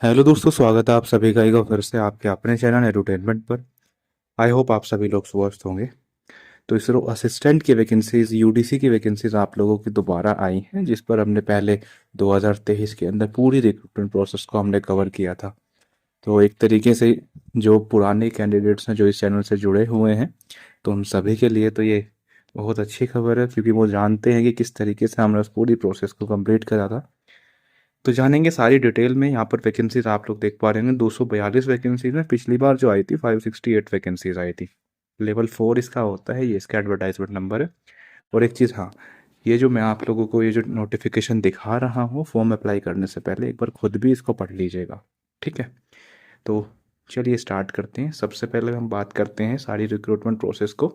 Hello दोस्तों, स्वागत है आप सभी का एक बार फिर से आपके अपने चैनल एडुटेनमेंट पर। आई होप आप सभी लोग स्वस्थ होंगे। तो इसरो असिस्टेंट की वैकेंसीज, यूडीसी की वैकेंसीज आप लोगों की दोबारा आई हैं, जिस पर हमने पहले 2023 के अंदर पूरी रिक्रूटमेंट प्रोसेस को हमने कवर किया था। तो एक तरीके से जो पुराने कैंडिडेट्स हैं जो इस चैनल से जुड़े हुए हैं, तो उन सभी के लिए तो ये बहुत अच्छी खबर है, क्योंकि वो जानते हैं कि किस तरीके से हमने उस पूरी प्रोसेस को कंप्लीट करा था। तो जानेंगे सारी डिटेल में। यहाँ पर वैकेंसीज आप लोग देख पा रहे हैं, 242 वैकेंसीज में पिछली बार जो आई थी 568 वैकेंसीज आई थी। लेवल 4 इसका होता है, ये इसका एडवर्टाइजमेंट नंबर है। और एक चीज़, हाँ, ये जो मैं आप लोगों को ये जो नोटिफिकेशन दिखा रहा हूँ फॉर्म अप्लाई करने से पहले एक बार खुद भी इसको पढ़ लीजिएगा, ठीक है। तो चलिए स्टार्ट करते हैं। सबसे पहले हम बात करते हैं सारी रिक्रूटमेंट प्रोसेस को।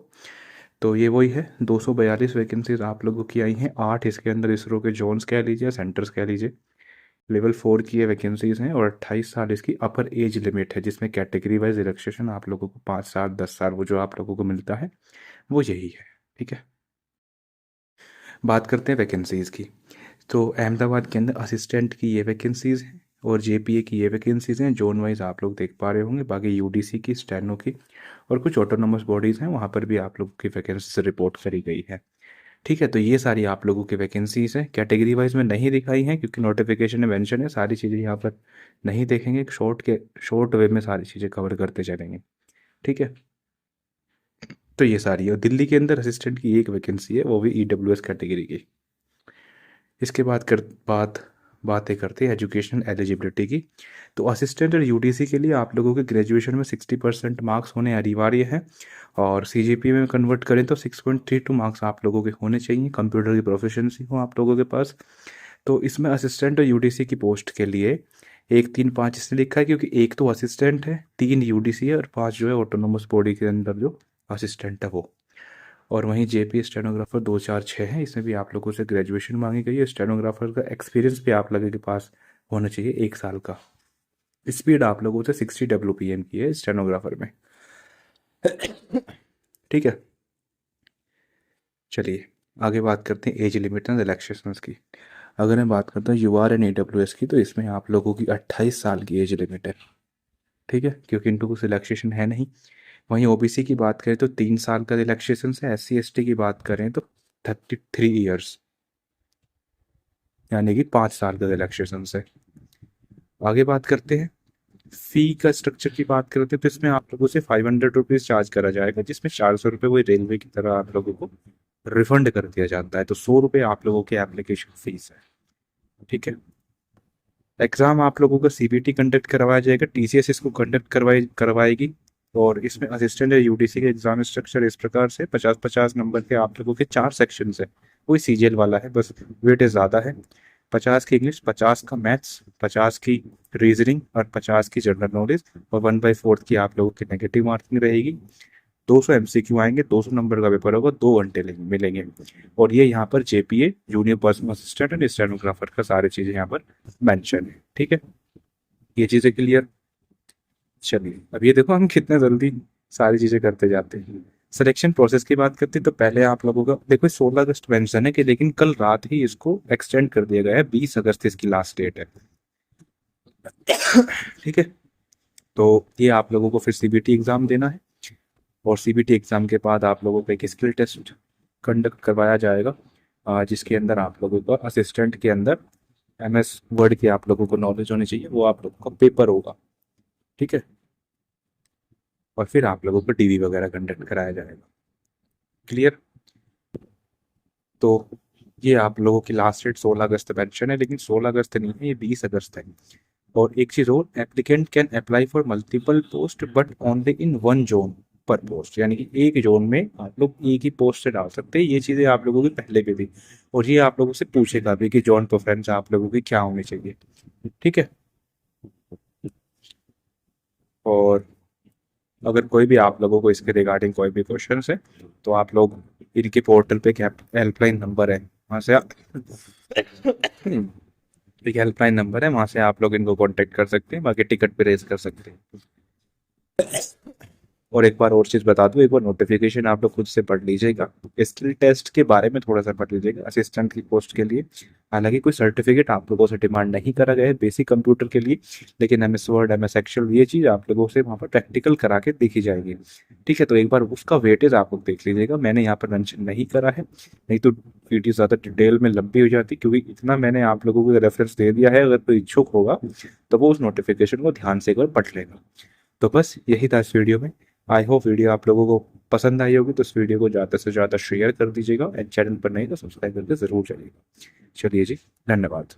तो ये वही है, 242 वैकेंसीज आप लोगों की आई हैं। 8 इसके अंदर इसरो के जोन्स कह लीजिए, सेंटर्स कह लीजिए। लेवल 4 की ये वैकेंसीज हैं और 28 साल इसकी अपर एज लिमिट है, जिसमें कैटेगरी वाइज रिलैक्सेशन आप लोगों को 5 साल 10 साल वो जो आप लोगों को मिलता है वो यही है, ठीक है। बात करते हैं वैकेंसीज की। तो अहमदाबाद के अंदर असिस्टेंट की ये वैकेंसीज हैं और जेपीए की ये वैकेंसीज हैं। जोन वाइज आप लोग देख पा रहे होंगे। बाकी यूडीसी की, स्टेनो की और कुछ ऑटोनोमस बॉडीज़ हैं, वहाँ पर भी आप लोगों की वैकेंसी रिपोर्ट करी गई है, ठीक है। तो ये सारी आप लोगों की वैकेंसीज हैं। कैटेगरी वाइज में नहीं दिखाई हैं क्योंकि नोटिफिकेशन में मेंशन है। सारी चीज़ें यहाँ पर नहीं देखेंगे, एक शॉर्ट वे में सारी चीज़ें कवर करते चलेंगे, ठीक है। तो ये सारी है। और दिल्ली के अंदर असिस्टेंट की एक वैकेंसी है, वो भी ईडब्ल्यूएस कैटेगरी की। इसके बाद बातें करते हैं एजुकेशनल एलिजिबिलिटी की। तो असिस्टेंट और यूडीसी के लिए आप लोगों के ग्रेजुएशन में 60% मार्क्स होने अनिवार्य है। और सीजीपीए में कन्वर्ट करें तो 6.32 मार्क्स आप लोगों के होने चाहिए। कंप्यूटर की प्रोफिशिएंसी हो आप लोगों के पास। तो इसमें असिस्टेंट और यूडीसी की पोस्ट के लिए 1 3 5 इसलिए लिखा है क्योंकि एक तो असिस्टेंट है, 3 यूडीसी है और 5 जो है ऑटोनोमस बॉडी के अंदर जो असिस्टेंट है वो। और वहीं जेपी स्टेनोग्राफर 2 4 6 है, इसमें भी आप लोगों से ग्रेजुएशन मांगी गई है। स्टेनोग्राफर का एक्सपीरियंस भी आप लोगों के पास होना चाहिए 1 साल का। स्पीड आप लोगों से 60 WPM की है स्टेनोग्राफर में, ठीक है। चलिए आगे बात करते हैं एज लिमिट एंड रिलैक्सेशंस की। अगर मैं बात करता हूँ यूआर एंड ईडब्ल्यूएस की, तो इसमें आप लोगों की 28 साल की एज लिमिट है, ठीक है, क्योंकि इनको कुछ रिलैक्सेशन है नहीं। वहीं ओबीसी की बात करें तो 3 साल का रिलैक्सेशन है। एससी एसटी की बात करें तो 33 ईयर्स, यानी कि 5 साल का रिलैक्सेशन है। आगे बात करते हैं फी का स्ट्रक्चर की बात करते हैं, तो इसमें आप लोगों से 500 रुपीज़ चार्ज करा जाएगा, जिसमें 400 रुपये वही रेलवे की तरह आप लोगों को रिफंड कर दिया जाता है। तो 100 रुपये आप लोगों की एप्लीकेशन फीस है, ठीक है। एग्जाम आप लोगों का सीबीटी कंडक्ट करवाया जाएगा, टीसीएस इसको कंडक्ट करवाएगी। और इसमें असिस्टेंट या यूडीसी के एग्जाम स्ट्रक्चर इस प्रकार से 50 50 नंबर के आप लोगों के 4 सेक्शन है। वही सीजीएल वाला है, बस वेटेज ज़्यादा है। 50 की इंग्लिश, 50 का मैथ्स, 50 की रीजनिंग और 50 की जनरल नॉलेज। और 1/4 की आप लोगों की नेगेटिव मार्किंग रहेगी। 200 एमसीक्यू आएंगे, 200 नंबर का पेपर होगा, 2 घंटे मिलेंगे। और ये यहाँ पर JPA junior personal assistant and stenographer का सारी चीज़ें यहाँ पर मेंशन है, ठीक है। ये चीज़ें क्लियर। चलिए अब ये देखो हम कितने जल्दी सारी चीज़ें करते जाते हैं। सिलेक्शन प्रोसेस की बात करते हैं तो पहले आप लोगों का देखो 16 अगस्त मेंशन है कि, लेकिन कल रात ही इसको एक्सटेंड कर दिया गया है, 20 अगस्त इसकी लास्ट डेट है, ठीक है। तो ये आप लोगों को फिर सीबीटी एग्जाम देना है। और सीबीटी एग्जाम के बाद आप लोगों को एक स्किल टेस्ट कंडक्ट करवाया जाएगा, जिसके अंदर आप लोगों को असिस्टेंट के अंदर एमएस वर्ड की आप लोगों को नॉलेज होनी चाहिए, वो आप लोगों का पेपर होगा, ठीक है। और फिर आप लोगों को टीवी वगैरह कंडक्ट कराया जाएगा, क्लियर। तो ये आप लोगों की लास्ट डेट 16 अगस्त मेंशन है, लेकिन 16 अगस्त नहीं है, ये 20 अगस्त है। और एक चीज और, applicant can apply for multiple post but only in one zone पर पोस्ट, यानी कि एक जोन में आप लोग एक ही पोस्ट से डाल सकते हैं। ये चीजें आप लोगों की पहले भी थी। और ये आप लोगों से पूछेगा भी कि जोन प्रेफरेंस आप लोगों की क्या होनी चाहिए, ठीक है। और अगर कोई भी आप लोगों को इसके रिगार्डिंग कोई भी क्वेश्चन है तो आप लोग इनके पोर्टल पे एक हेल्पलाइन नंबर है, वहाँ से आप एक हेल्पलाइन नंबर है, वहाँ से आप लोग इनको कांटेक्ट कर सकते हैं। बाकी टिकट भी रेज कर सकते हैं। और एक बार और चीज़ बता दूं, एक बार नोटिफिकेशन आप लोग खुद से पढ़ लीजिएगा। स्किल टेस्ट के बारे में थोड़ा सा पढ़ लीजिएगा असिस्टेंट की पोस्ट के लिए। हालांकि कोई सर्टिफिकेट आप लोगों से डिमांड नहीं करा गया है बेसिक कंप्यूटर के लिए, लेकिन एमएस वर्ड, एमएस एक्सेल, ये चीज़ आप लोगों से वहाँ पर प्रैक्टिकल करा के देखी जाएगी। ठीक है, तो एक बार उसका वेटेज आप लोग देख लीजिएगा। मैंने यहाँ पर मेंशन नहीं करा है, नहीं तो वीडियो ज़्यादा डिटेल में लंबी हो जाती, क्योंकि इतना मैंने आप लोगों को रेफरेंस दे दिया है। अगर कोई इच्छुक होगा तो वो उस नोटिफिकेशन को ध्यान से एक बार पढ़ लेगा। तो बस यही था इस वीडियो में। आई होप वीडियो आप लोगों को पसंद आई होगी, तो इस वीडियो को ज़्यादा से ज़्यादा शेयर कर दीजिएगा, एंड चैनल पर नहीं तो सब्सक्राइब करके ज़रूर जाइएगा। चलिए जी, धन्यवाद।